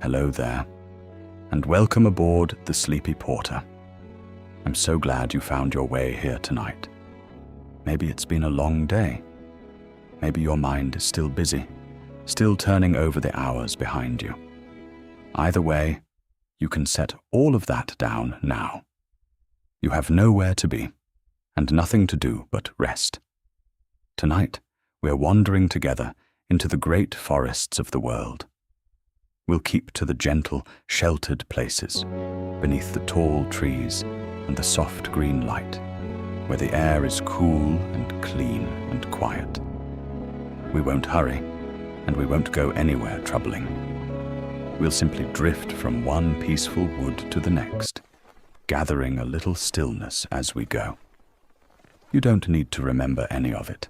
Hello there, and welcome aboard the Sleepy Porter. I'm so glad you found your way here tonight. Maybe it's been a long day. Maybe your mind is still busy, still turning over the hours behind you. Either way, you can set all of that down now. You have nowhere to be, and nothing to do but rest. Tonight, we're wandering together into the great forests of the world. We'll keep to the gentle, sheltered places, beneath the tall trees and the soft green light, where the air is cool and clean and quiet. We won't hurry, and we won't go anywhere troubling. We'll simply drift from one peaceful wood to the next, gathering a little stillness as we go. You don't need to remember any of it.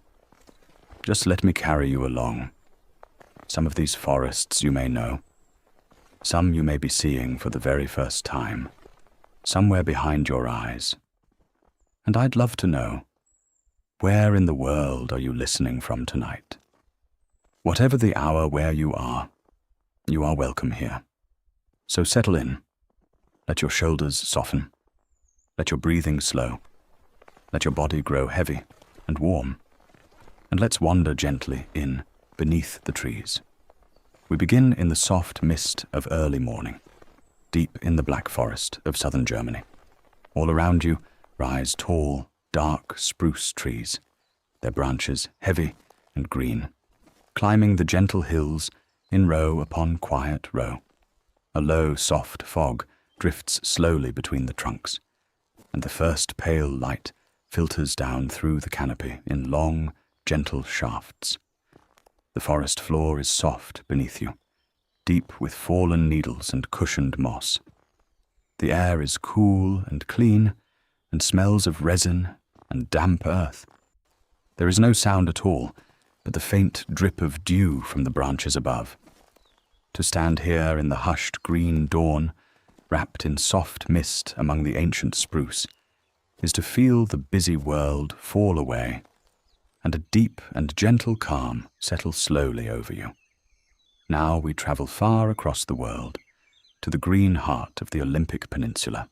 Just let me carry you along. Some of these forests you may know. Some you may be seeing for the very first time, somewhere behind your eyes. And I'd love to know, where in the world are you listening from tonight? Whatever the hour where you are welcome here. So settle in. Let your shoulders soften. Let your breathing slow. Let your body grow heavy and warm. And let's wander gently in beneath the trees. We begin in the soft mist of early morning, deep in the Black Forest of southern Germany. All around you rise tall, dark spruce trees, their branches heavy and green, climbing the gentle hills in row upon quiet row. A low, soft fog drifts slowly between the trunks, and the first pale light filters down through the canopy in long, gentle shafts. The forest floor is soft beneath you, deep with fallen needles and cushioned moss. The air is cool and clean, and smells of resin and damp earth. There is no sound at all, but the faint drip of dew from the branches above. To stand here in the hushed green dawn, wrapped in soft mist among the ancient spruce, is to feel the busy world fall away, and a deep and gentle calm settle slowly over you. Now we travel far across the world, to the green heart of the Olympic Peninsula,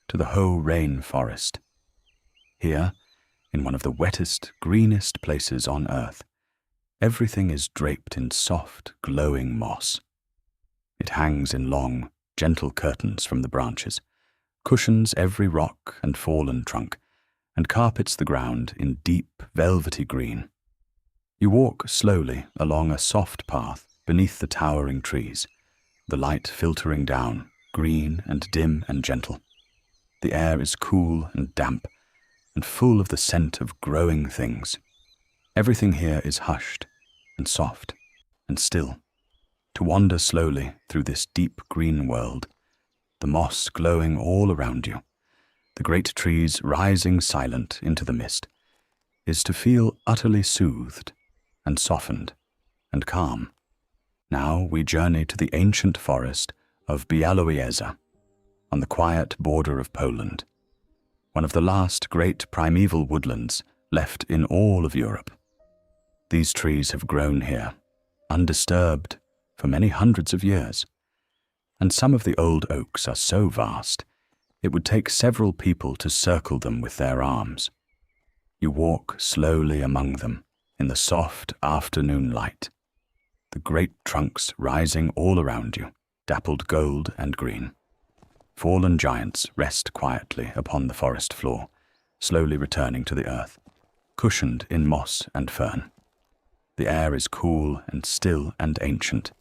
to the Hoh Rain Forest. Here, in one of the wettest, greenest places on earth, everything is draped in soft, glowing moss. It hangs in long, gentle curtains from the branches, cushions every rock and fallen trunk, and carpets the ground in deep, velvety green. You walk slowly along a soft path beneath the towering trees, the light filtering down, green and dim and gentle. The air is cool and damp, and full of the scent of growing things. Everything here is hushed and soft and still. To wander slowly through this deep green world, the moss glowing all around you, the great trees rising silent into the mist, is to feel utterly soothed and softened and calm. Now we journey to the ancient forest of Białowieża, on the quiet border of Poland, one of the last great primeval woodlands left in all of Europe. These trees have grown here, undisturbed, for many hundreds of years, and some of the old oaks are so vast, it would take several people to circle them with their arms. You walk slowly among them in the soft afternoon light, the great trunks rising all around you, dappled gold and green. Fallen giants rest quietly upon the forest floor, slowly returning to the earth, cushioned in moss and fern. The air is cool and still and ancient.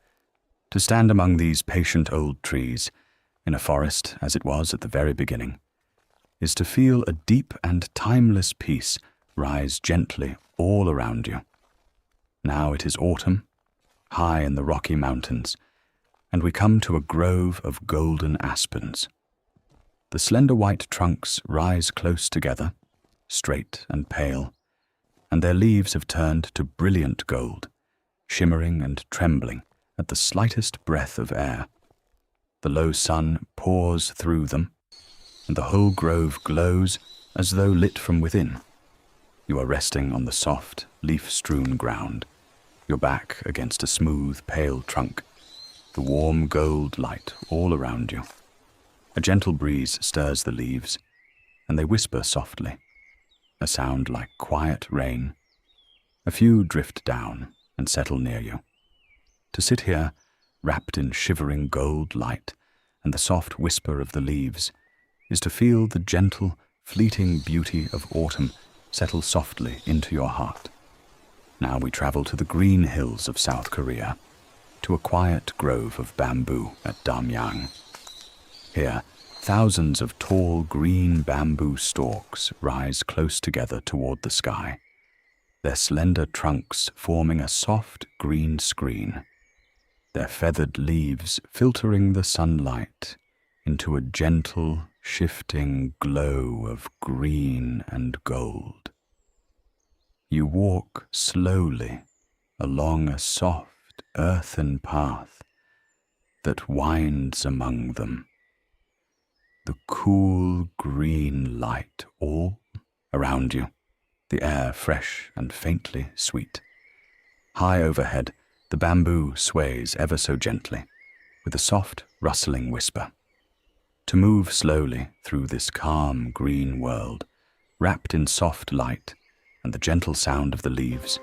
To stand among these patient old trees, in a forest as it was at the very beginning, is to feel a deep and timeless peace rise gently all around you. Now it is autumn, high in the Rocky Mountains, and we come to a grove of golden aspens. The slender white trunks rise close together, straight and pale, and their leaves have turned to brilliant gold, shimmering and trembling at the slightest breath of air. The low sun pours through them, and the whole grove glows as though lit from within. You are resting on the soft, leaf-strewn ground, your back against a smooth, pale trunk, the warm gold light all around you. A gentle breeze stirs the leaves, and they whisper softly, a sound like quiet rain. A few drift down and settle near you. To sit here, wrapped in shivering gold light and the soft whisper of the leaves, is to feel the gentle, fleeting beauty of autumn settle softly into your heart. Now we travel to the green hills of South Korea, to a quiet grove of bamboo at Damyang. Here, thousands of tall green bamboo stalks rise close together toward the sky, their slender trunks forming a soft green screen, their feathered leaves filtering the sunlight into a gentle, shifting glow of green and gold. You walk slowly along a soft, earthen path that winds among them. The cool green light all around you, the air fresh and faintly sweet. High overhead, the bamboo sways ever so gently, with a soft, rustling whisper. To move slowly through this calm green world, wrapped in soft light and the gentle sound of the leaves,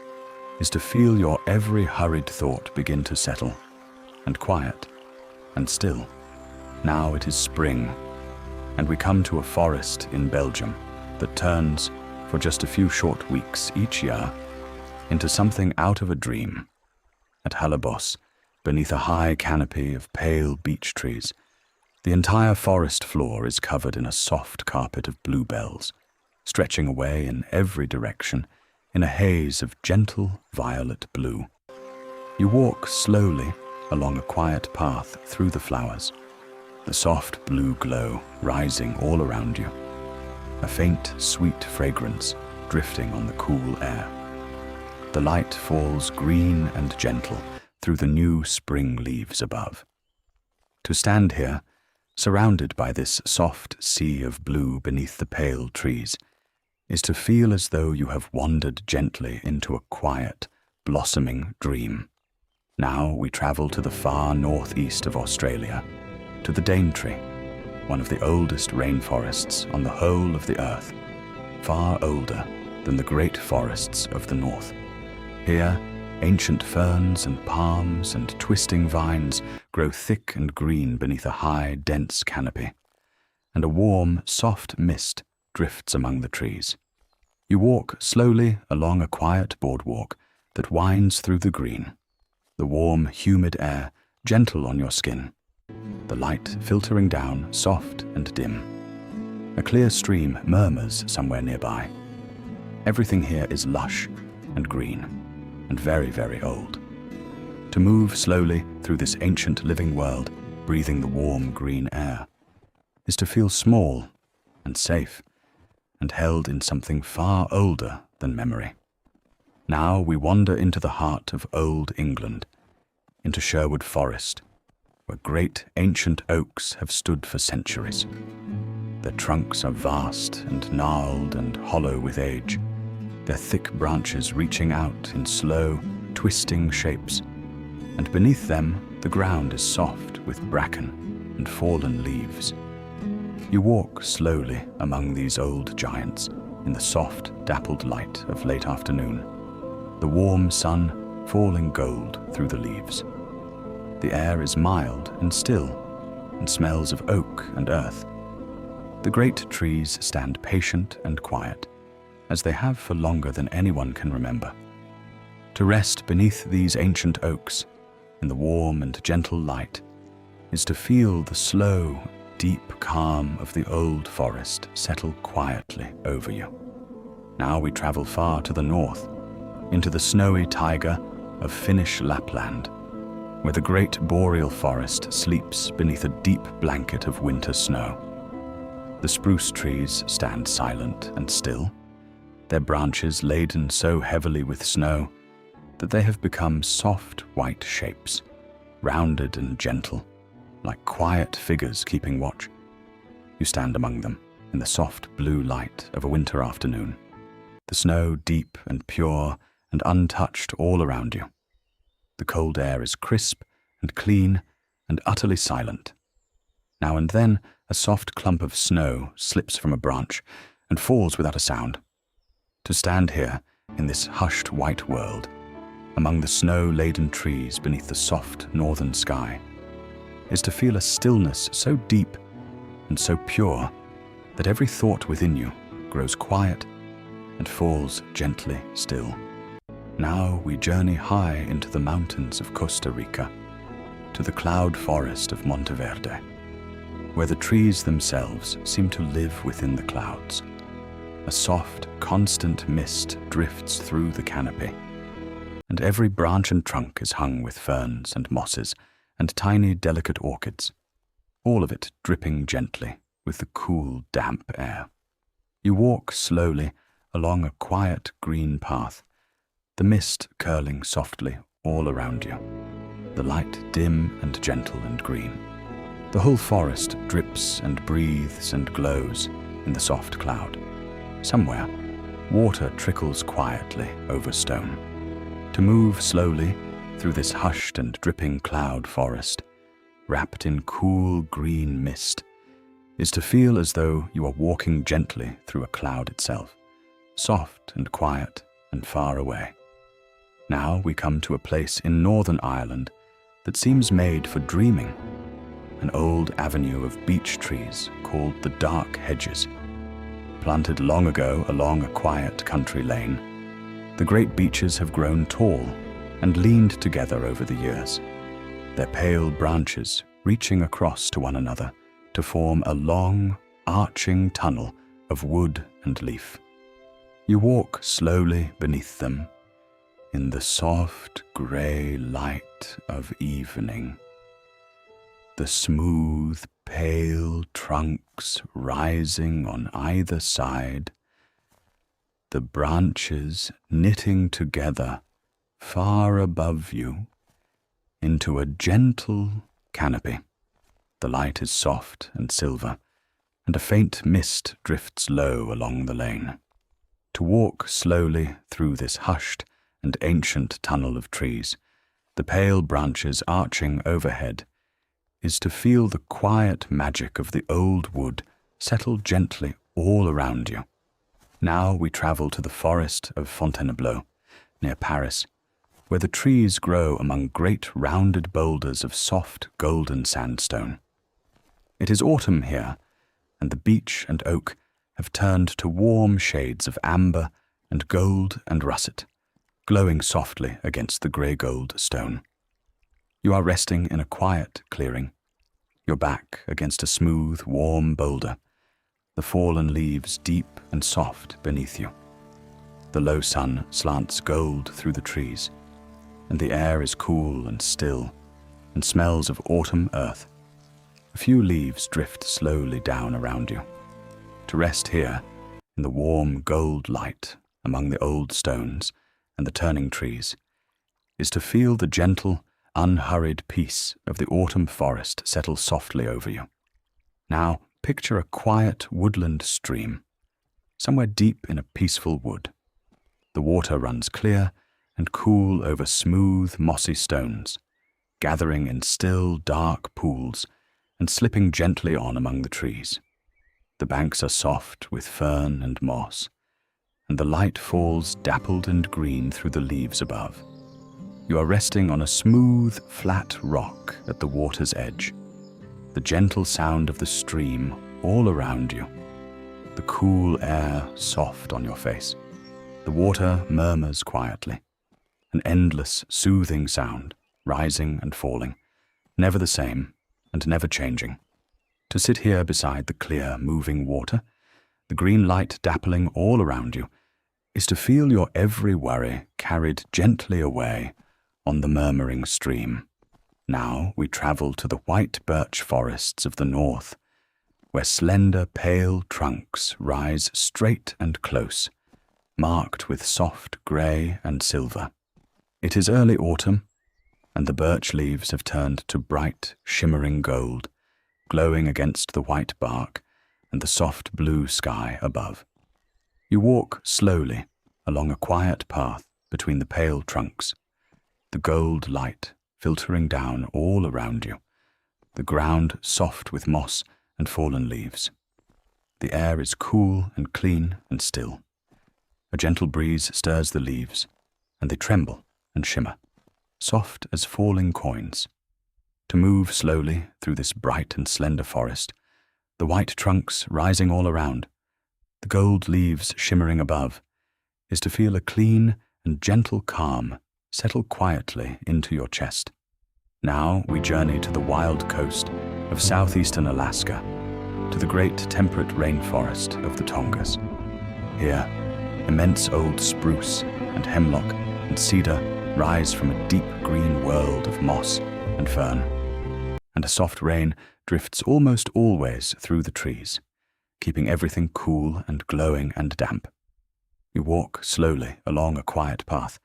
is to feel your every hurried thought begin to settle, and quiet, and still. Now it is spring, and we come to a forest in Belgium that turns, for just a few short weeks each year, into something out of a dream. At Halabos, beneath a high canopy of pale beech trees, the entire forest floor is covered in a soft carpet of bluebells, stretching away in every direction in a haze of gentle violet blue. You walk slowly along a quiet path through the flowers, the soft blue glow rising all around you, a faint, sweet fragrance drifting on the cool air. The light falls green and gentle through the new spring leaves above. To stand here, surrounded by this soft sea of blue beneath the pale trees, is to feel as though you have wandered gently into a quiet, blossoming dream. Now we travel to the far northeast of Australia, to the Daintree, one of the oldest rainforests on the whole of the earth, far older than the great forests of the north. Here, ancient ferns and palms and twisting vines grow thick and green beneath a high, dense canopy, and a warm, soft mist drifts among the trees. You walk slowly along a quiet boardwalk that winds through the green, the warm, humid air gentle on your skin, the light filtering down soft and dim. A clear stream murmurs somewhere nearby. Everything here is lush and green and very, very old. To move slowly through this ancient living world, breathing the warm green air, is to feel small and safe and held in something far older than memory. Now we wander into the heart of old England, into Sherwood Forest, where great ancient oaks have stood for centuries. Their trunks are vast and gnarled and hollow with age, their thick branches reaching out in slow, twisting shapes, and beneath them the ground is soft with bracken and fallen leaves. You walk slowly among these old giants in the soft, dappled light of late afternoon, the warm sun falling gold through the leaves. The air is mild and still, and smells of oak and earth. The great trees stand patient and quiet, as they have for longer than anyone can remember. To rest beneath these ancient oaks, in the warm and gentle light, is to feel the slow, deep calm of the old forest settle quietly over you. Now we travel far to the north, into the snowy taiga of Finnish Lapland, where the great boreal forest sleeps beneath a deep blanket of winter snow. The spruce trees stand silent and still, their branches laden so heavily with snow that they have become soft white shapes, rounded and gentle, like quiet figures keeping watch. You stand among them in the soft blue light of a winter afternoon, the snow deep and pure and untouched all around you. The cold air is crisp and clean and utterly silent. Now and then, a soft clump of snow slips from a branch and falls without a sound. To stand here, in this hushed white world, among the snow-laden trees beneath the soft northern sky, is to feel a stillness so deep and so pure that every thought within you grows quiet and falls gently still. Now we journey high into the mountains of Costa Rica, to the cloud forest of Monteverde, where the trees themselves seem to live within the clouds. A soft, constant mist drifts through the canopy, and every branch and trunk is hung with ferns and mosses and tiny, delicate orchids, all of it dripping gently with the cool, damp air. You walk slowly along a quiet green path, the mist curling softly all around you, the light dim and gentle and green. The whole forest drips and breathes and glows in the soft cloud. Somewhere, water trickles quietly over stone. To move slowly through this hushed and dripping cloud forest, wrapped in cool green mist, is to feel as though you are walking gently through a cloud itself, soft and quiet and far away. Now we come to a place in Northern Ireland that seems made for dreaming, an old avenue of beech trees called the Dark Hedges. Planted long ago along a quiet country lane, the great beeches have grown tall and leaned together over the years, their pale branches reaching across to one another to form a long, arching tunnel of wood and leaf. You walk slowly beneath them in the soft grey light of evening. The smooth, pale trunks rising on either side, the branches knitting together far above you into a gentle canopy. The light is soft and silver, and a faint mist drifts low along the lane. To walk slowly through this hushed and ancient tunnel of trees, the pale branches arching overhead, is to feel the quiet magic of the old wood settle gently all around you. Now we travel to the forest of Fontainebleau, near Paris, where the trees grow among great rounded boulders of soft golden sandstone. It is autumn here, and the beech and oak have turned to warm shades of amber and gold and russet, glowing softly against the grey-gold stone. You are resting in a quiet clearing, your back against a smooth, warm boulder, the fallen leaves deep and soft beneath you. The low sun slants gold through the trees, and the air is cool and still, and smells of autumn earth. A few leaves drift slowly down around you. To rest here, in the warm gold light among the old stones and the turning trees, is to feel the gentle, unhurried peace of the autumn forest settle softly over you. Now picture a quiet woodland stream, somewhere deep in a peaceful wood. The water runs clear and cool over smooth, mossy stones, gathering in still, dark pools and slipping gently on among the trees. The banks are soft with fern and moss, and the light falls dappled and green through the leaves above. You are resting on a smooth, flat rock at the water's edge, the gentle sound of the stream all around you, the cool air soft on your face. The water murmurs quietly, an endless, soothing sound, rising and falling, never the same and never changing. To sit here beside the clear, moving water, the green light dappling all around you, is to feel your every worry carried gently away on the murmuring stream. Now we travel to the white birch forests of the north, where slender, pale trunks rise straight and close, marked with soft grey and silver. It is early autumn, and the birch leaves have turned to bright, shimmering gold, glowing against the white bark and the soft blue sky above. You walk slowly along a quiet path between the pale trunks, the gold light filtering down all around you, the ground soft with moss and fallen leaves. The air is cool and clean and still. A gentle breeze stirs the leaves, and they tremble and shimmer, soft as falling coins. To move slowly through this bright and slender forest, the white trunks rising all around, the gold leaves shimmering above, is to feel a clean and gentle calm settle quietly into your chest. Now we journey to the wild coast of southeastern Alaska, to the great temperate rainforest of the Tongass. Here, immense old spruce and hemlock and cedar rise from a deep green world of moss and fern, and a soft rain drifts almost always through the trees, keeping everything cool and glowing and damp. You walk slowly along a quiet path,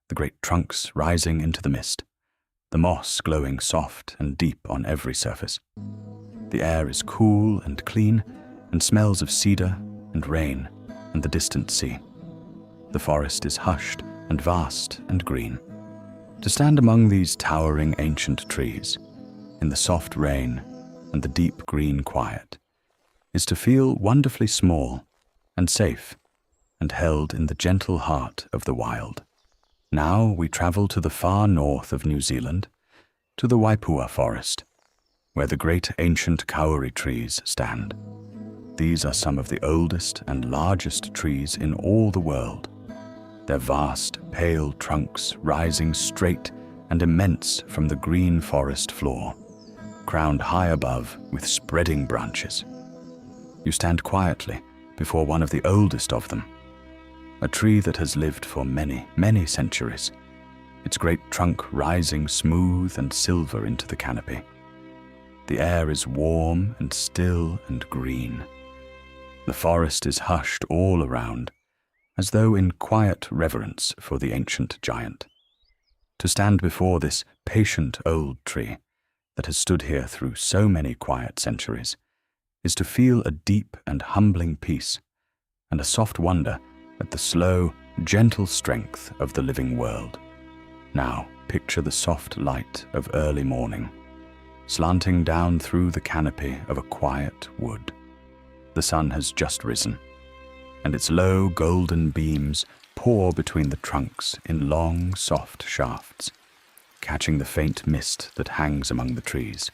the great trunks rising into the mist, the moss glowing soft and deep on every surface. The air is cool and clean and smells of cedar and rain and the distant sea. The forest is hushed and vast and green. To stand among these towering ancient trees, in the soft rain and the deep green quiet, is to feel wonderfully small and safe and held in the gentle heart of the wild. Now we travel to the far north of New Zealand, to the Waipua forest, where the great ancient kauri trees stand. These are some of the oldest and largest trees in all the world, their vast, pale trunks rising straight and immense from the green forest floor, crowned high above with spreading branches. You stand quietly before one of the oldest of them, a tree that has lived for many, many centuries, its great trunk rising smooth and silver into the canopy. The air is warm and still and green. The forest is hushed all around, as though in quiet reverence for the ancient giant. To stand before this patient old tree that has stood here through so many quiet centuries is to feel a deep and humbling peace and a soft wonder at the slow, gentle strength of the living world. Now picture the soft light of early morning, slanting down through the canopy of a quiet wood. The sun has just risen, and its low golden beams pour between the trunks in long, soft shafts, catching the faint mist that hangs among the trees,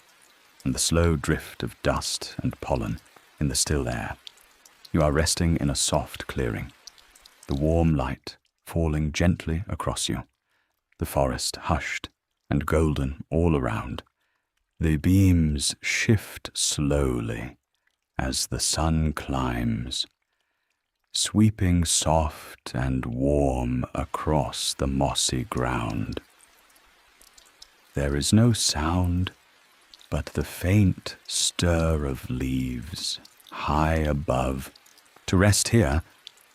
and the slow drift of dust and pollen in the still air. You are resting in a soft clearing, the warm light falling gently across you, the forest hushed and golden all around. The beams shift slowly as the sun climbs, sweeping soft and warm across the mossy ground. There is no sound but the faint stir of leaves high above. To rest here,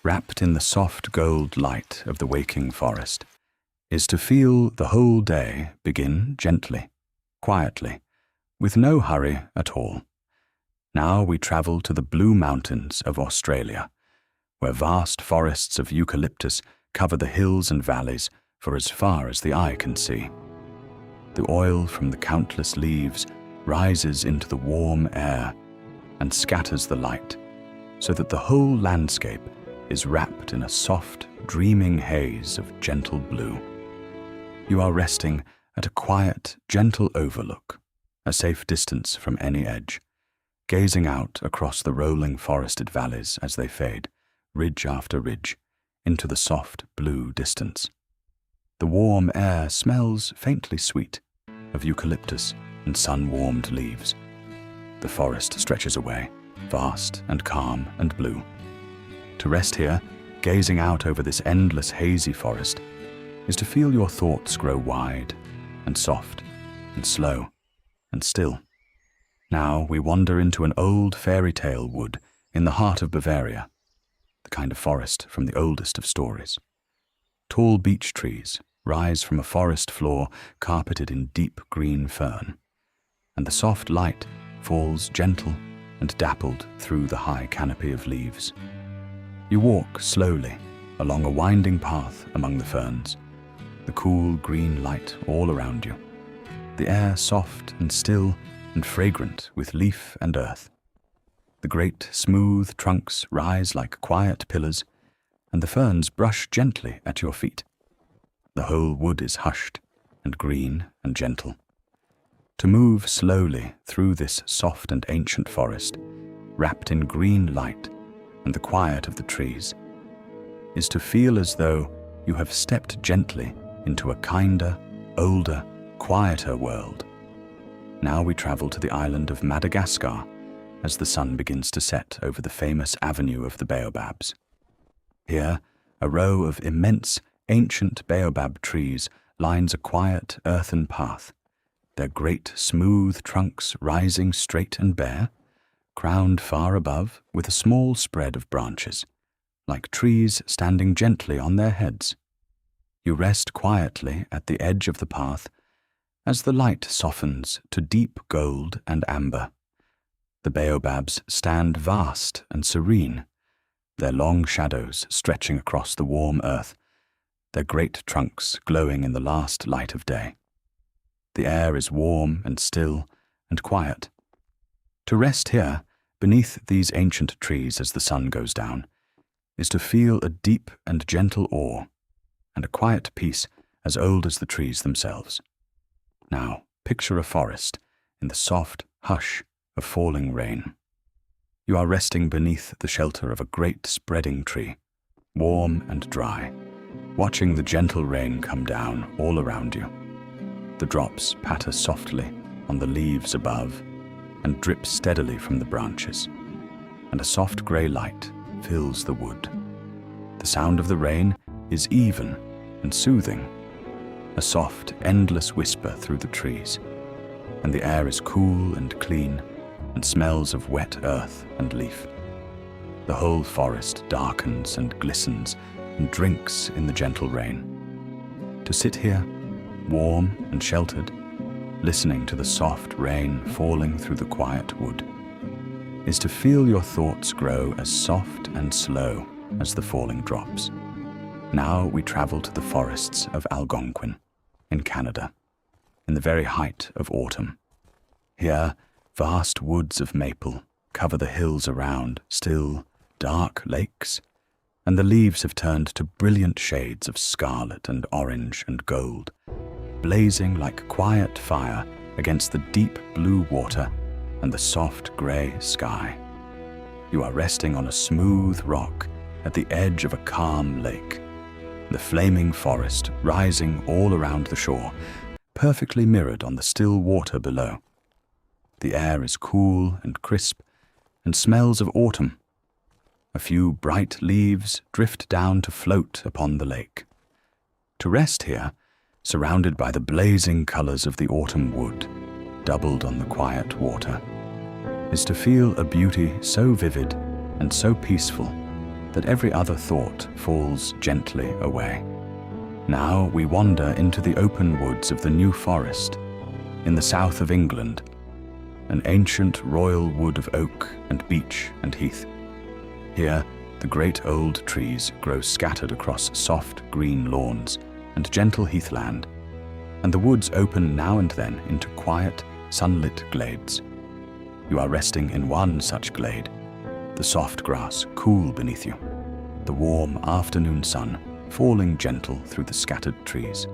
wrapped in the soft gold light of the waking forest, is to feel the whole day begin gently, quietly, with no hurry at all. Now we travel to the Blue Mountains of Australia, where vast forests of eucalyptus cover the hills and valleys for as far as the eye can see. The oil from the countless leaves rises into the warm air and scatters the light, so that the whole landscape is wrapped in a soft, dreaming haze of gentle blue. You are resting at a quiet, gentle overlook, a safe distance from any edge, gazing out across the rolling forested valleys as they fade, ridge after ridge, into the soft blue distance. The warm air smells faintly sweet of eucalyptus and sun-warmed leaves. The forest stretches away, vast and calm and blue. To rest here, gazing out over this endless hazy forest, is to feel your thoughts grow wide and soft and slow and still. Now we wander into an old fairy tale wood in the heart of Bavaria, the kind of forest from the oldest of stories. Tall beech trees rise from a forest floor carpeted in deep green fern, and the soft light falls gentle and dappled through the high canopy of leaves. You walk slowly along a winding path among the ferns, the cool green light all around you, the air soft and still and fragrant with leaf and earth. The great, smooth trunks rise like quiet pillars, and the ferns brush gently at your feet. The whole wood is hushed and green and gentle. To move slowly through this soft and ancient forest, wrapped in green light and the quiet of the trees, is to feel as though you have stepped gently into a kinder, older, quieter world. Now we travel to the island of Madagascar as the sun begins to set over the famous avenue of the baobabs. Here, a row of immense, ancient baobab trees lines a quiet earthen path, their great, smooth trunks rising straight and bare, crowned far above with a small spread of branches, like trees standing gently on their heads. You rest quietly at the edge of the path as the light softens to deep gold and amber. The baobabs stand vast and serene, their long shadows stretching across the warm earth, their great trunks glowing in the last light of day. The air is warm and still and quiet. To rest here, beneath these ancient trees as the sun goes down, is to feel a deep and gentle awe, and a quiet peace as old as the trees themselves. Now, picture a forest in the soft hush of falling rain. You are resting beneath the shelter of a great spreading tree, warm and dry, watching the gentle rain come down all around you. The drops patter softly on the leaves above and drip steadily from the branches, and a soft grey light fills the wood. The sound of the rain is even and soothing, a soft, endless whisper through the trees, and the air is cool and clean and smells of wet earth and leaf. The whole forest darkens and glistens and drinks in the gentle rain. To sit here, warm and sheltered, listening to the soft rain falling through the quiet wood, is to feel your thoughts grow as soft and slow as the falling drops. Now we travel to the forests of Algonquin, in Canada, in the very height of autumn. Here, vast woods of maple cover the hills around still, dark lakes, and the leaves have turned to brilliant shades of scarlet and orange and gold, blazing like quiet fire against the deep blue water and the soft grey sky. You are resting on a smooth rock at the edge of a calm lake, the flaming forest rising all around the shore, perfectly mirrored on the still water below. The air is cool and crisp and smells of autumn. A few bright leaves drift down to float upon the lake. To rest here, surrounded by the blazing colors of the autumn wood, doubled on the quiet water, is to feel a beauty so vivid and so peaceful that every other thought falls gently away. Now we wander into the open woods of the New Forest, in the south of England, an ancient royal wood of oak and beech and heath. Here, the great old trees grow scattered across soft green lawns and gentle heathland, and the woods open now and then into quiet, sunlit glades. You are resting in one such glade, the soft grass cool beneath you, the warm afternoon sun falling gentle through the scattered trees.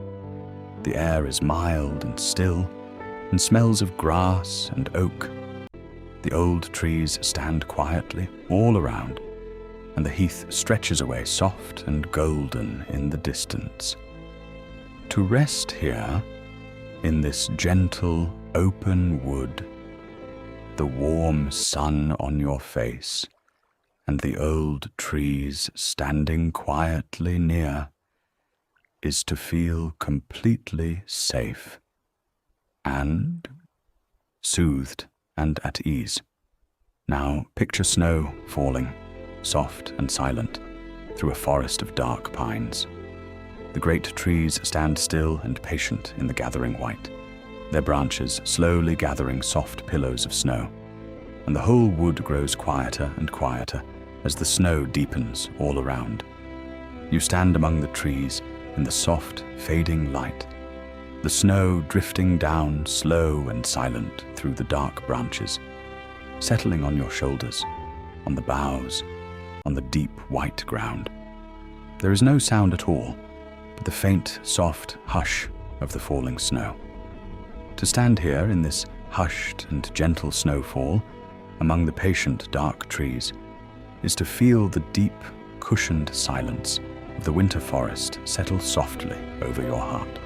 The air is mild and still, and smells of grass and oak. The old trees stand quietly all around, and the heath stretches away soft and golden in the distance. To rest here, in this gentle, open wood, the warm sun on your face, and the old trees standing quietly near, is to feel completely safe and soothed and at ease. Now picture snow falling, soft and silent, through a forest of dark pines. The great trees stand still and patient in the gathering white, their branches slowly gathering soft pillows of snow, and the whole wood grows quieter and quieter as the snow deepens all around. You stand among the trees in the soft, fading light, the snow drifting down slow and silent through the dark branches, settling on your shoulders, on the boughs, on the deep white ground. There is no sound at all, but the faint, soft hush of the falling snow. To stand here in this hushed and gentle snowfall among the patient dark trees is to feel the deep, cushioned silence of the winter forest settle softly over your heart.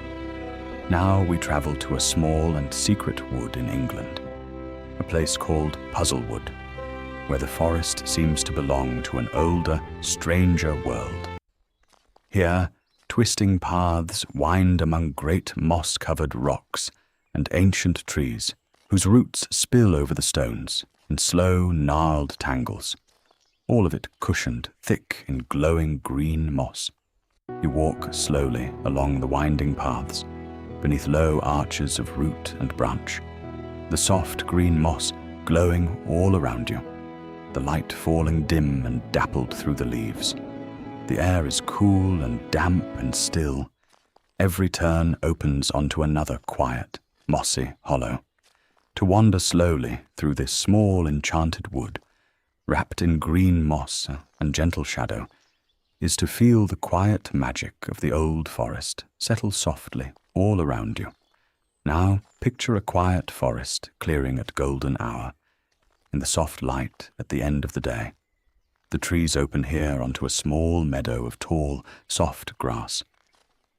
Now we travel to a small and secret wood in England, a place called Puzzlewood, where the forest seems to belong to an older, stranger world. Here, twisting paths wind among great moss-covered rocks and ancient trees whose roots spill over the stones in slow, gnarled tangles, all of it cushioned thick in glowing green moss. You walk slowly along the winding paths, beneath low arches of root and branch, the soft green moss glowing all around you, the light falling dim and dappled through the leaves. The air is cool and damp and still. Every turn opens onto another quiet, mossy hollow. To wander slowly through this small enchanted wood, wrapped in green moss and gentle shadow, is to feel the quiet magic of the old forest settle softly all around you. Now picture a quiet forest clearing at golden hour, in the soft light at the end of the day. The trees open here onto a small meadow of tall, soft grass,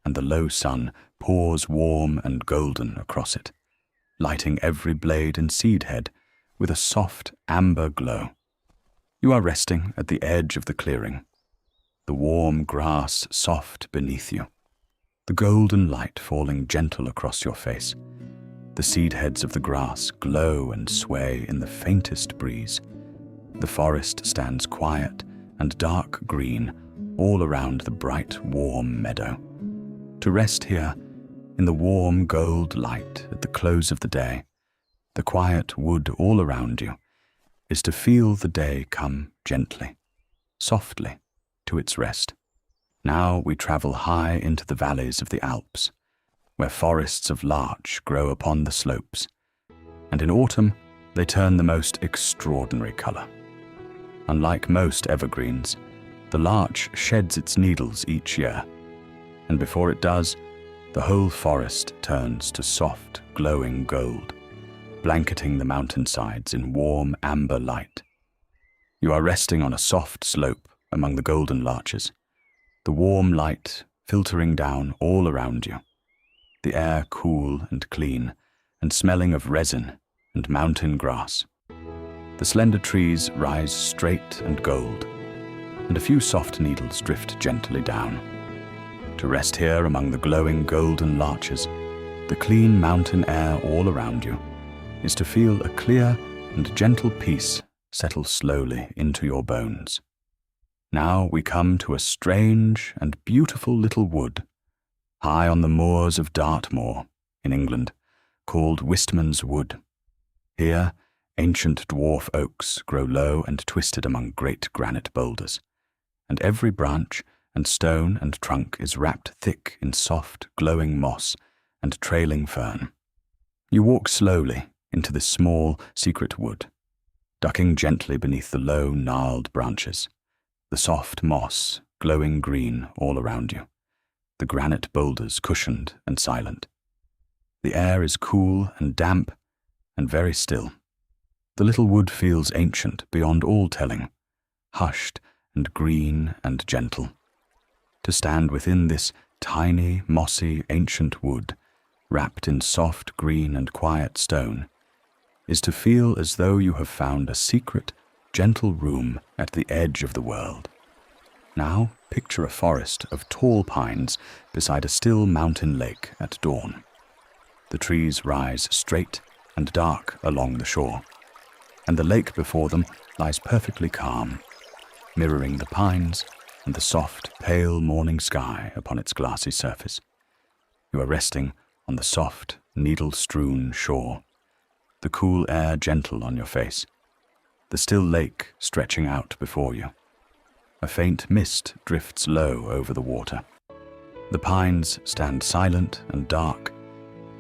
and the low sun pours warm and golden across it, lighting every blade and seed head with a soft amber glow. You are resting at the edge of the clearing, the warm grass soft beneath you, the golden light falling gentle across your face. The seed heads of the grass glow and sway in the faintest breeze. The forest stands quiet and dark green all around the bright, warm meadow. To rest here, in the warm gold light at the close of the day, the quiet wood all around you, is to feel the day come gently, softly, to its rest. Now we travel high into the valleys of the Alps, where forests of larch grow upon the slopes, and in autumn they turn the most extraordinary color. Unlike most evergreens, the larch sheds its needles each year, and before it does, the whole forest turns to soft, glowing gold, blanketing the mountainsides in warm amber light. You are resting on a soft slope among the golden larches, the warm light filtering down all around you, the air cool and clean and smelling of resin and mountain grass. The slender trees rise straight and gold, and a few soft needles drift gently down. To rest here among the glowing golden larches, the clean mountain air all around you, is to feel a clear and gentle peace settle slowly into your bones. Now we come to a strange and beautiful little wood, high on the moors of Dartmoor, in England, called Wistman's Wood. Here, ancient dwarf oaks grow low and twisted among great granite boulders, and every branch and stone and trunk is wrapped thick in soft, glowing moss and trailing fern. You walk slowly into this small, secret wood, ducking gently beneath the low, gnarled branches, the soft moss glowing green all around you, the granite boulders cushioned and silent. The air is cool and damp and very still. The little wood feels ancient beyond all telling, hushed and green and gentle. To stand within this tiny, mossy, ancient wood, wrapped in soft green and quiet stone, is to feel as though you have found a secret, gentle room at the edge of the world. Now picture a forest of tall pines beside a still mountain lake at dawn. The trees rise straight and dark along the shore, and the lake before them lies perfectly calm, mirroring the pines and the soft, pale morning sky upon its glassy surface. You are resting on the soft, needle-strewn shore, the cool air gentle on your face, the still lake stretching out before you. A faint mist drifts low over the water. The pines stand silent and dark,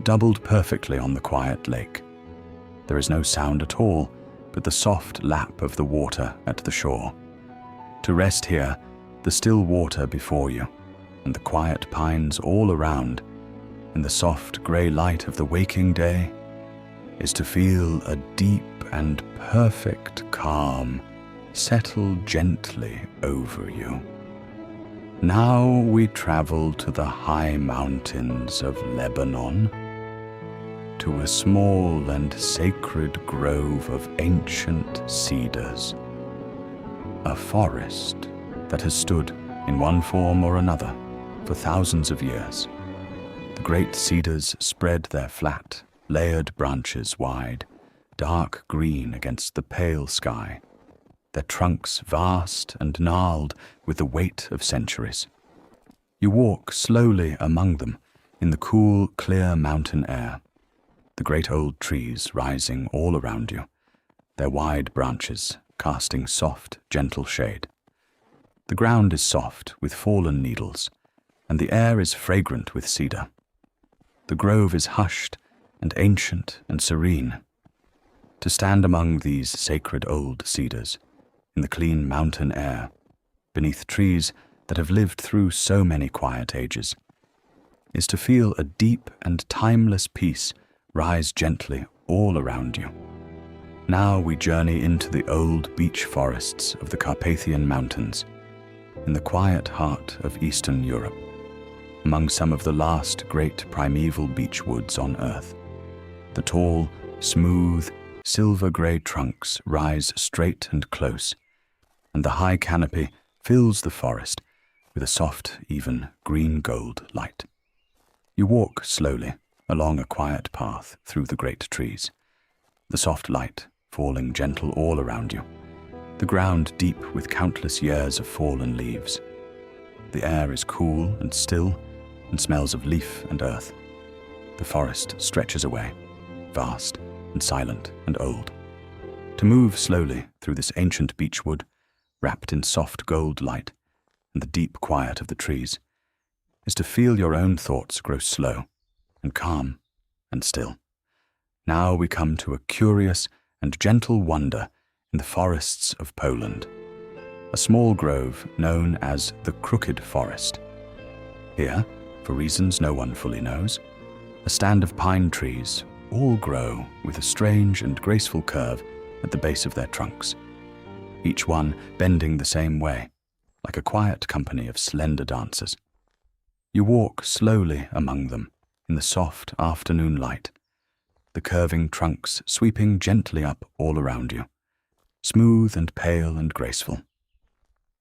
doubled perfectly on the quiet lake. There is no sound at all but the soft lap of the water at the shore. To rest here, the still water before you, and the quiet pines all around, in the soft grey light of the waking day, is to feel a deep and perfect calm settle gently over you. Now we travel to the high mountains of Lebanon, to a small and sacred grove of ancient cedars, a forest that has stood in one form or another for thousands of years. The great cedars spread their flat, layered branches wide, dark green against the pale sky, their trunks vast and gnarled with the weight of centuries. You walk slowly among them in the cool, clear mountain air, the great old trees rising all around you, their wide branches casting soft, gentle shade. The ground is soft with fallen needles, and the air is fragrant with cedar. The grove is hushed and ancient and serene. To stand among these sacred old cedars, in the clean mountain air, beneath trees that have lived through so many quiet ages, is to feel a deep and timeless peace rise gently all around you. Now we journey into the old beech forests of the Carpathian Mountains, in the quiet heart of Eastern Europe, among some of the last great primeval beech woods on Earth. The tall, smooth, silver-grey trunks rise straight and close, and the high canopy fills the forest with a soft, even green-gold light. You walk slowly along a quiet path through the great trees, the soft light falling gentle all around you, the ground deep with countless years of fallen leaves. The air is cool and still and smells of leaf and earth. The forest stretches away, vast and silent and old. To move slowly through this ancient beechwood, wrapped in soft gold light and the deep quiet of the trees, is to feel your own thoughts grow slow and calm and still. Now we come to a curious and gentle wonder in the forests of Poland, a small grove known as the Crooked Forest. Here, for reasons no one fully knows, a stand of pine trees all grow with a strange and graceful curve at the base of their trunks, each one bending the same way, like a quiet company of slender dancers. You walk slowly among them in the soft afternoon light, the curving trunks sweeping gently up all around you, smooth and pale and graceful.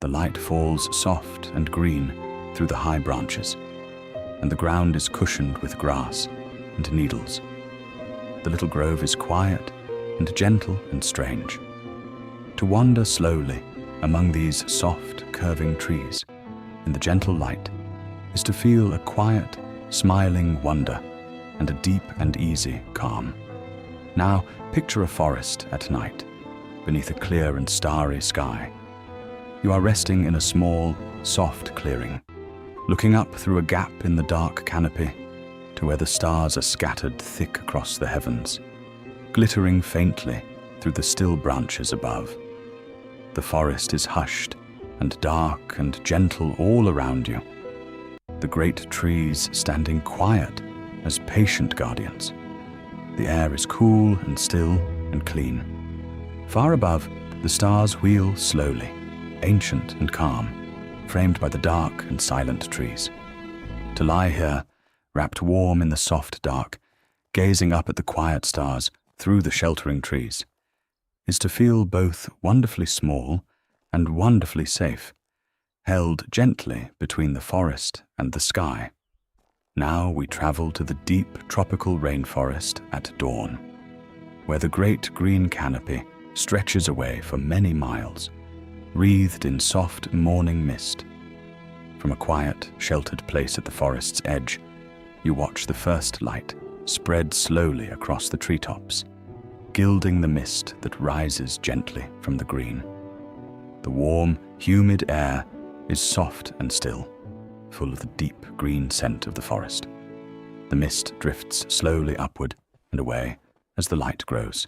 The light falls soft and green through the high branches, and the ground is cushioned with grass and needles. The little grove is quiet and gentle and strange. To wander slowly among these soft, curving trees in the gentle light is to feel a quiet, smiling wonder and a deep and easy calm. Now picture a forest at night, beneath a clear and starry sky. You are resting in a small, soft clearing, looking up through a gap in the dark canopy to where the stars are scattered thick across the heavens, glittering faintly through the still branches above. The forest is hushed and dark and gentle all around you, the great trees standing quiet as patient guardians. The air is cool and still and clean. Far above, the stars wheel slowly, ancient and calm, framed by the dark and silent trees. To lie here, wrapped warm in the soft dark, gazing up at the quiet stars through the sheltering trees, is to feel both wonderfully small and wonderfully safe, held gently between the forest and the sky. Now we travel to the deep tropical rainforest at dawn, where the great green canopy stretches away for many miles, wreathed in soft morning mist. From a quiet, sheltered place at the forest's edge, you watch the first light spread slowly across the treetops, gilding the mist that rises gently from the green. The warm, humid air is soft and still, full of the deep green scent of the forest. The mist drifts slowly upward and away as the light grows,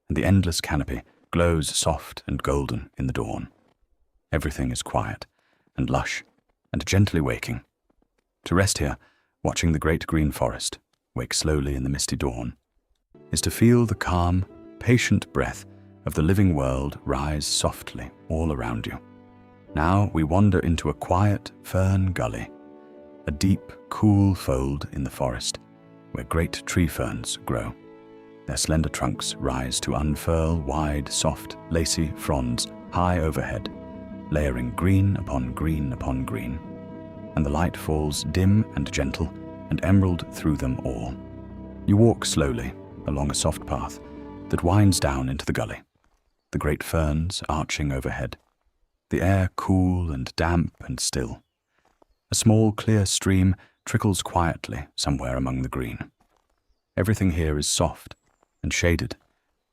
and the endless canopy glows soft and golden in the dawn. Everything is quiet and lush and gently waking. To rest here, watching the great green forest wake slowly in the misty dawn, is to feel the calm, patient breath of the living world rise softly all around you. Now we wander into a quiet fern gully, a deep, cool fold in the forest where great tree ferns grow. Their slender trunks rise to unfurl wide, soft, lacy fronds high overhead, layering green upon green upon green, and the light falls dim and gentle and emerald through them all. You walk slowly along a soft path that winds down into the gully, the great ferns arching overhead, the air cool and damp and still. A small clear stream trickles quietly somewhere among the green. Everything here is soft and shaded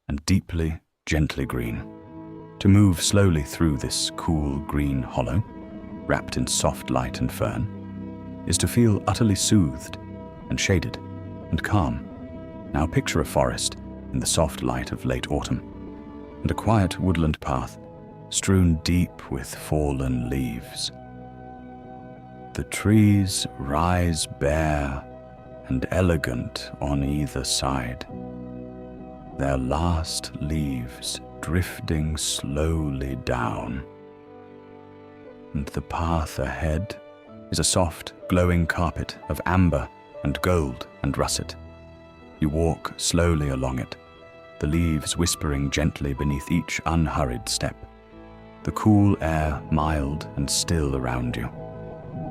and deeply, gently green. To move slowly through this cool green hollow, wrapped in soft light and fern, is to feel utterly soothed and shaded and calm. Now picture a forest in the soft light of late autumn, and a quiet woodland path strewn deep with fallen leaves. The trees rise bare and elegant on either side, their last leaves drifting slowly down. And the path ahead is a soft, glowing carpet of amber and gold and russet. You walk slowly along it, the leaves whispering gently beneath each unhurried step, the cool air mild and still around you.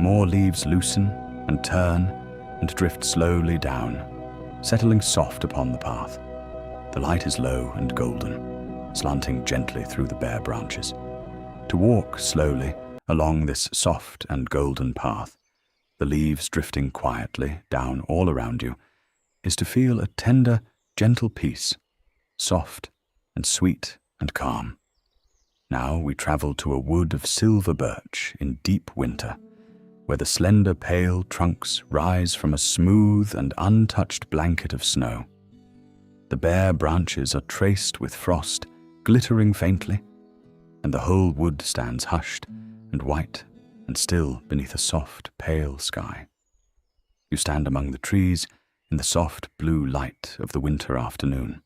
More leaves loosen and turn and drift slowly down, settling soft upon the path. The light is low and golden, slanting gently through the bare branches. To walk slowly along this soft and golden path, the leaves drifting quietly down all around you, is to feel a tender, gentle peace, soft and sweet and calm. Now we travel to a wood of silver birch in deep winter, where the slender pale trunks rise from a smooth and untouched blanket of snow. The bare branches are traced with frost, glittering faintly, and the whole wood stands hushed and white and still beneath a soft, pale sky. You stand among the trees in the soft blue light of the winter afternoon.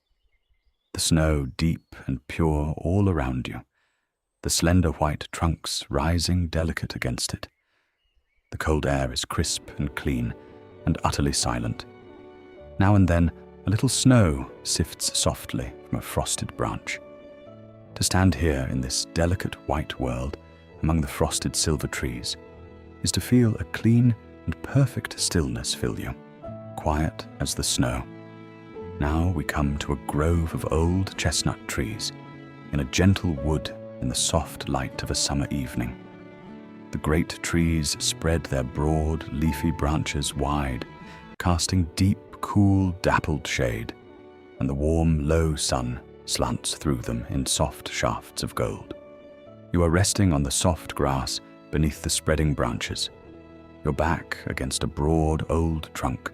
The snow deep and pure all around you, the slender white trunks rising delicate against it. The cold air is crisp and clean and utterly silent. Now and then, a little snow sifts softly from a frosted branch. To stand here in this delicate white world among the frosted silver trees is to feel a clean and perfect stillness fill you, quiet as the snow. Now we come to a grove of old chestnut trees in a gentle wood in the soft light of a summer evening. The great trees spread their broad, leafy branches wide, casting deep, cool, dappled shade, and the warm, low sun slants through them in soft shafts of gold. You are resting on the soft grass beneath the spreading branches, your back against a broad, old trunk,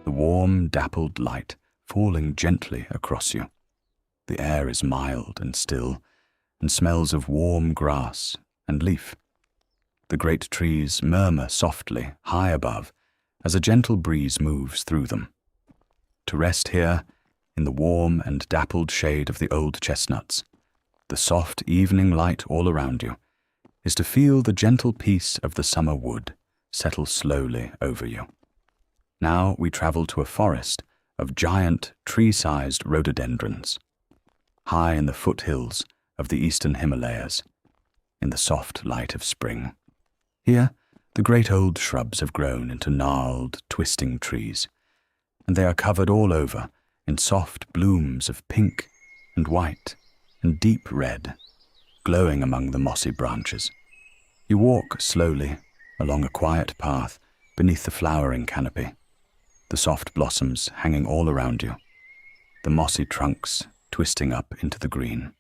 the warm, dappled light falling gently across you. The air is mild and still, and smells of warm grass and leaf. The great trees murmur softly high above as a gentle breeze moves through them. To rest here, in the warm and dappled shade of the old chestnuts, the soft evening light all around you, is to feel the gentle peace of the summer wood settle slowly over you. Now we travel to a forest of giant, tree-sized rhododendrons, high in the foothills of the eastern Himalayas, in the soft light of spring. Here, the great old shrubs have grown into gnarled, twisting trees, and they are covered all over in soft blooms of pink and white and deep red, glowing among the mossy branches. You walk slowly along a quiet path beneath the flowering canopy, the soft blossoms hanging all around you, the mossy trunks twisting up into the green.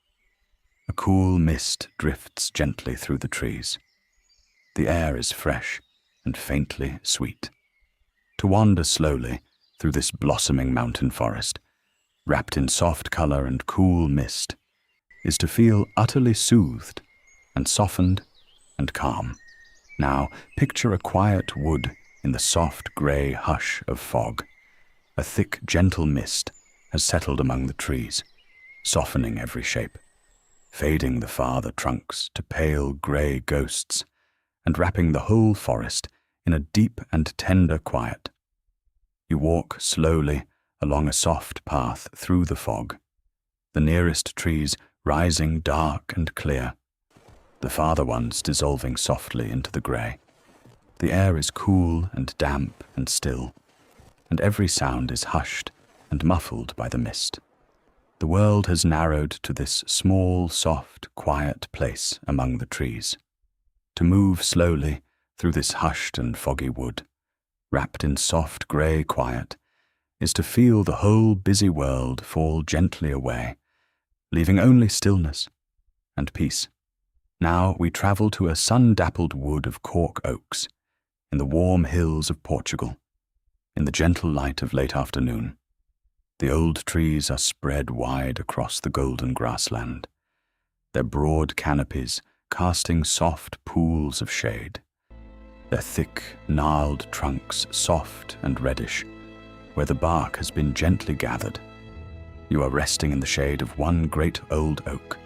A cool mist drifts gently through the trees. The air is fresh and faintly sweet. To wander slowly through this blossoming mountain forest, wrapped in soft color and cool mist, is to feel utterly soothed and softened and calm. Now, picture a quiet wood in the soft grey hush of fog. A thick, gentle mist has settled among the trees, softening every shape, fading the farther trunks to pale grey ghosts, and wrapping the whole forest in a deep and tender quiet. You walk slowly along a soft path through the fog, the nearest trees rising dark and clear, the farther ones dissolving softly into the grey. The air is cool and damp and still, and every sound is hushed and muffled by the mist. The world has narrowed to this small, soft, quiet place among the trees. To move slowly through this hushed and foggy wood, wrapped in soft grey quiet, is to feel the whole busy world fall gently away, leaving only stillness and peace. Now we travel to a sun-dappled wood of cork oaks, in the warm hills of Portugal, in the gentle light of late afternoon. The old trees are spread wide across the golden grassland, their broad canopies casting soft pools of shade, their thick, gnarled trunks soft and reddish, where the bark has been gently gathered. You are resting in the shade of one great old oak,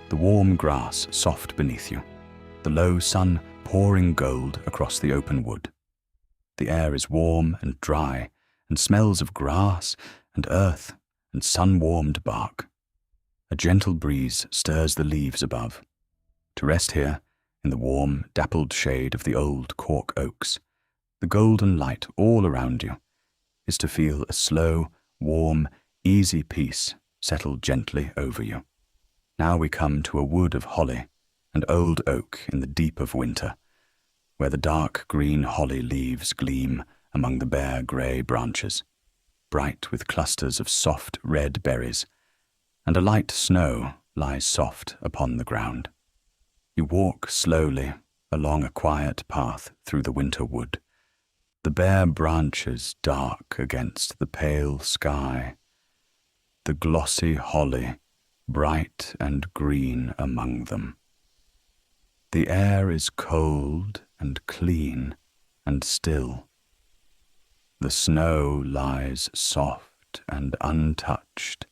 the warm grass soft beneath you, the low sun pouring gold across the open wood. The air is warm and dry and smells of grass and earth and sun-warmed bark. A gentle breeze stirs the leaves above. To rest here, in the warm, dappled shade of the old cork oaks, the golden light all around you, is to feel a slow, warm, easy peace settle gently over you. Now we come to a wood of holly and old oak in the deep of winter, where the dark green holly leaves gleam among the bare grey branches, bright with clusters of soft red berries, and a light snow lies soft upon the ground. You walk slowly along a quiet path through the winter wood, the bare branches dark against the pale sky, the glossy holly bright and green among them. The air is cold and clean and still. The snow lies soft and untouched,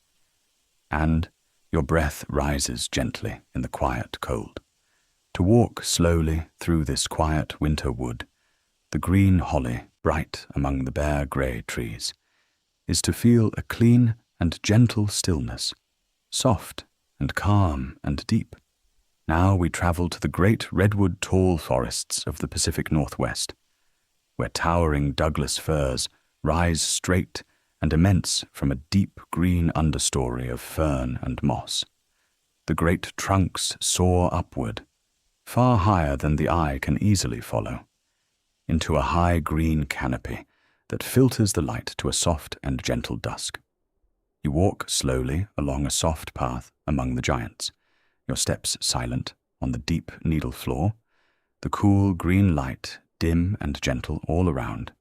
and your breath rises gently in the quiet cold. To walk slowly through this quiet winter wood, the green holly bright among the bare grey trees, is to feel a clean and gentle stillness, soft and calm and deep. Now we travel to the great redwood tall forests of the Pacific Northwest, where towering Douglas firs rise straight and immense from a deep green understory of fern and moss. The great trunks soar upward, far higher than the eye can easily follow, into a high green canopy that filters the light to a soft and gentle dusk. You walk slowly along a soft path among the giants, your steps silent on the deep needle floor, the cool green light dim and gentle all around.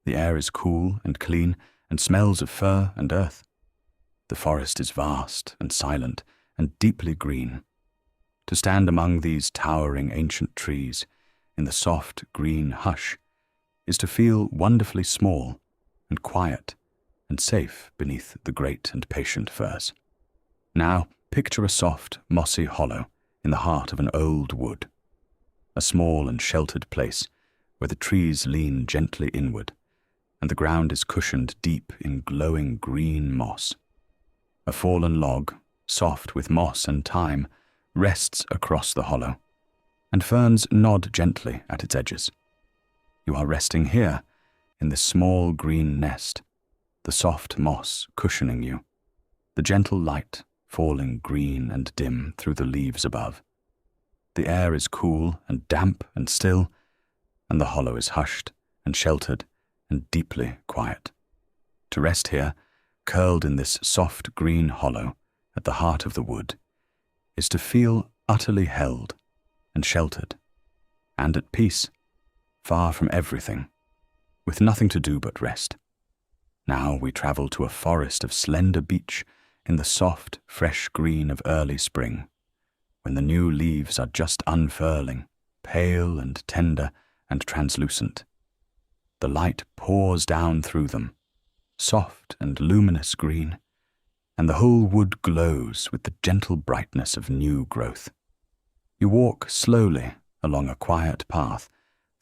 The air is cool and clean and smells of fir and earth. The forest is vast and silent and deeply green. To stand among these towering ancient trees in the soft green hush is to feel wonderfully small and quiet and safe beneath the great and patient firs. Now picture a soft, mossy hollow in the heart of an old wood, a small and sheltered place where the trees lean gently inward and the ground is cushioned deep in glowing green moss. A fallen log, soft with moss and thyme, rests across the hollow, and ferns nod gently at its edges. You are resting here in this small green nest, the soft moss cushioning you, the gentle light falling green and dim through the leaves above. The air is cool and damp and still, and the hollow is hushed and sheltered and deeply quiet. To rest here, curled in this soft green hollow at the heart of the wood, is to feel utterly held and sheltered and at peace, far from everything, with nothing to do but rest. Now we travel to a forest of slender beech in the soft, fresh green of early spring, when the new leaves are just unfurling, pale and tender and translucent. The light pours down through them, soft and luminous green, and the whole wood glows with the gentle brightness of new growth. You walk slowly along a quiet path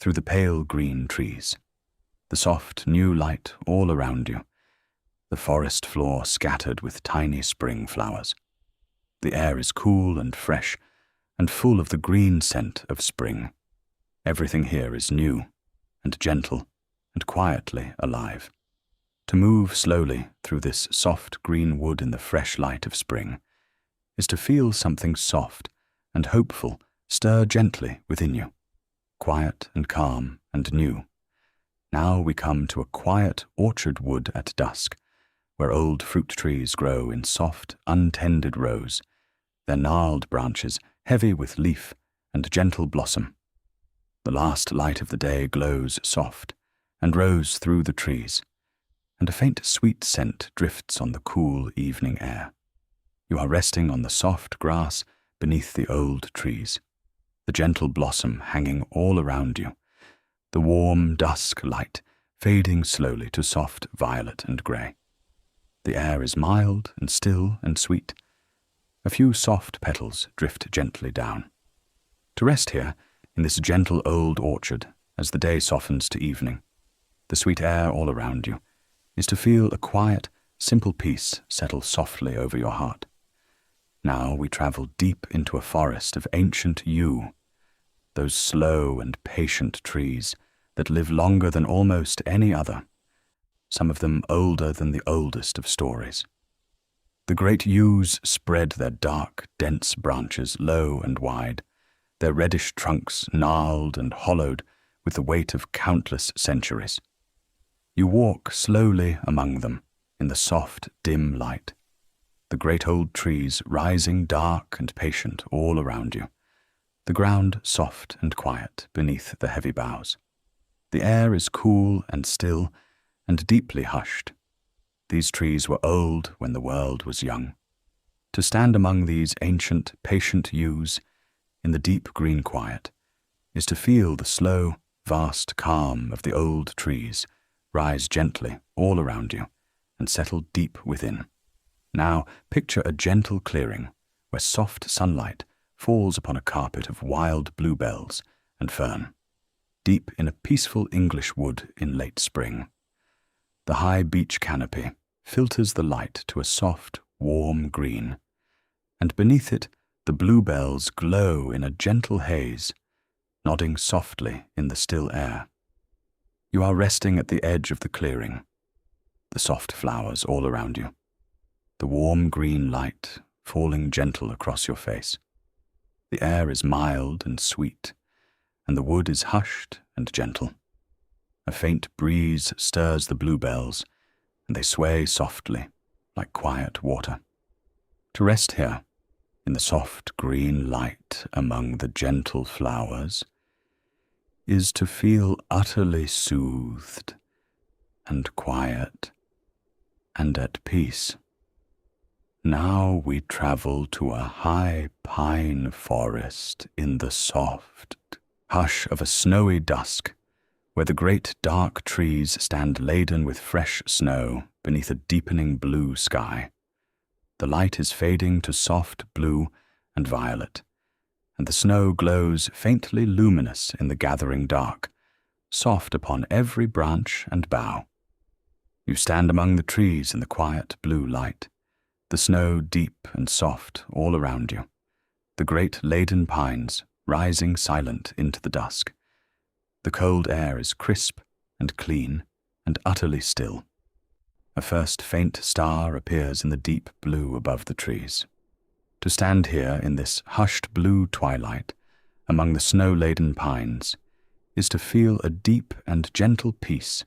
through the pale green trees, the soft new light all around you, the forest floor scattered with tiny spring flowers. The air is cool and fresh and full of the green scent of spring. Everything here is new and gentle and quietly alive. To move slowly through this soft green wood in the fresh light of spring is to feel something soft and hopeful stir gently within you, quiet and calm and new. Now we come to a quiet orchard wood at dusk, where old fruit trees grow in soft, untended rows, their gnarled branches heavy with leaf and gentle blossom. The last light of the day glows soft and rose through the trees, and a faint sweet scent drifts on the cool evening air. You are resting on the soft grass beneath the old trees, the gentle blossom hanging all around you, the warm dusk light fading slowly to soft violet and grey. The air is mild and still and sweet. A few soft petals drift gently down. To rest here, in this gentle old orchard, as the day softens to evening, the sweet air all around you, is to feel a quiet, simple peace settle softly over your heart. Now we travel deep into a forest of ancient yew, those slow and patient trees that live longer than almost any other, some of them older than the oldest of stories. The great yews spread their dark, dense branches low and wide, their reddish trunks gnarled and hollowed with the weight of countless centuries. You walk slowly among them in the soft, dim light, the great old trees rising dark and patient all around you, the ground soft and quiet beneath the heavy boughs. The air is cool and still and deeply hushed. These trees were old when the world was young. To stand among these ancient, patient yews in the deep green quiet is to feel the slow, vast calm of the old trees rise gently all around you and settle deep within. Now picture a gentle clearing where soft sunlight falls upon a carpet of wild bluebells and fern, deep in a peaceful English wood in late spring. The high beech canopy filters the light to a soft, warm green, and beneath it the bluebells glow in a gentle haze, nodding softly in the still air. You are resting at the edge of the clearing, the soft flowers all around you, the warm green light falling gentle across your face. The air is mild and sweet, and the wood is hushed and gentle. A faint breeze stirs the bluebells, and they sway softly, like quiet water. To rest here, in the soft green light among the gentle flowers, is to feel utterly soothed and quiet and at peace. Now we travel to a high pine forest in the soft hush of a snowy dusk, where the great dark trees stand laden with fresh snow beneath a deepening blue sky. The light is fading to soft blue and violet, and the snow glows faintly luminous in the gathering dark, soft upon every branch and bough. You stand among the trees in the quiet blue light, the snow deep and soft all around you, the great laden pines rising silent into the dusk. The cold air is crisp and clean and utterly still. A first faint star appears in the deep blue above the trees. To stand here in this hushed blue twilight among the snow-laden pines is to feel a deep and gentle peace,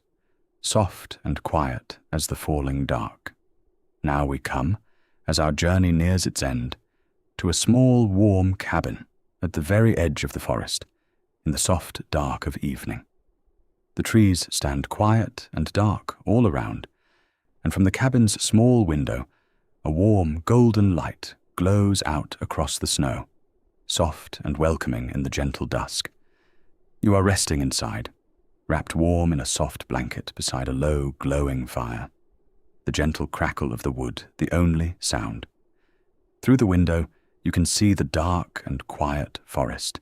soft and quiet as the falling dark. Now we come, as our journey nears its end, to a small warm cabin at the very edge of the forest, in the soft dark of evening. The trees stand quiet and dark all around, and from the cabin's small window, a warm golden light glows out across the snow, soft and welcoming in the gentle dusk. You are resting inside, wrapped warm in a soft blanket beside a low, glowing fire. The gentle crackle of the wood, the only sound. Through the window, you can see the dark and quiet forest,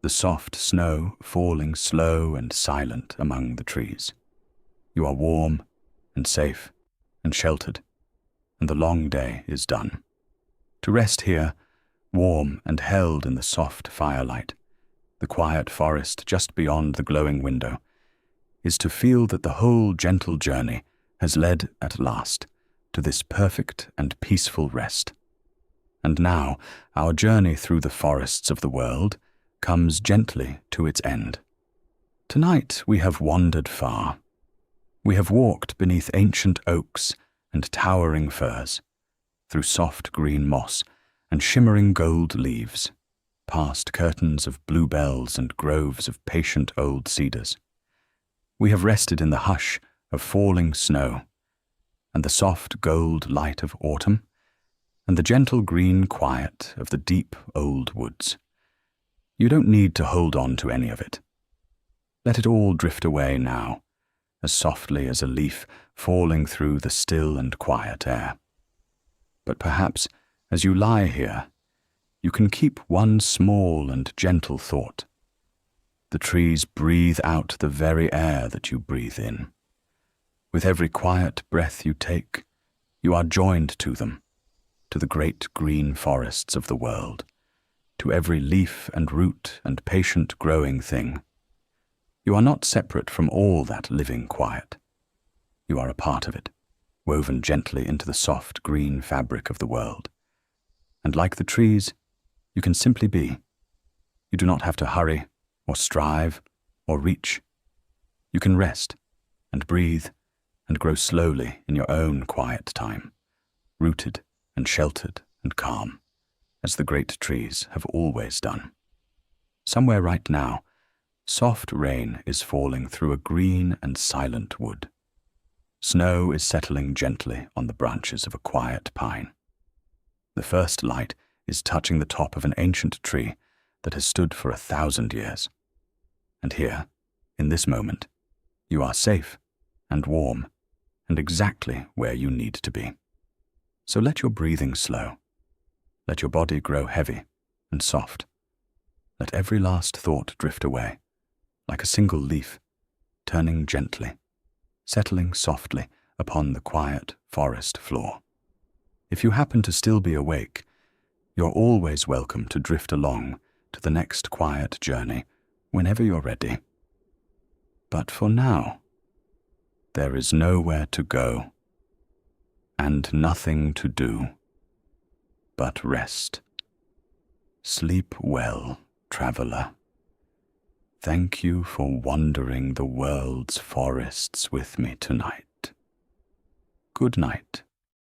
the soft snow falling slow and silent among the trees. You are warm and safe and sheltered, and the long day is done. To rest here, warm and held in the soft firelight, the quiet forest just beyond the glowing window, is to feel that the whole gentle journey has led at last to this perfect and peaceful rest. And now our journey through the forests of the world comes gently to its end. Tonight we have wandered far. We have walked beneath ancient oaks and towering firs, through soft green moss and shimmering gold leaves, past curtains of bluebells and groves of patient old cedars. We have rested in the hush of falling snow, and the soft gold light of autumn, and the gentle green quiet of the deep old woods. You don't need to hold on to any of it. Let it all drift away now, as softly as a leaf falling through the still and quiet air. But perhaps, as you lie here, you can keep one small and gentle thought. The trees breathe out the very air that you breathe in. With every quiet breath you take, you are joined to them, to the great green forests of the world, to every leaf and root and patient growing thing. You are not separate from all that living quiet. You are a part of it, woven gently into the soft green fabric of the world. And like the trees, you can simply be. You do not have to hurry, or strive, or reach. You can rest, and breathe, and grow slowly in your own quiet time, rooted and sheltered and calm, as the great trees have always done. Somewhere right now, soft rain is falling through a green and silent wood. Snow is settling gently on the branches of a quiet pine. The first light is touching the top of an ancient tree that has stood for 1,000 years. And here, in this moment, you are safe and warm and exactly where you need to be. So let your breathing slow. Let your body grow heavy and soft. Let every last thought drift away, like a single leaf, turning gently, settling softly upon the quiet forest floor. If you happen to still be awake, you're always welcome to drift along to the next quiet journey whenever you're ready. But for now, there is nowhere to go, and nothing to do, but rest. Sleep well, traveler. Thank you for wandering the world's forests with me tonight. Good night.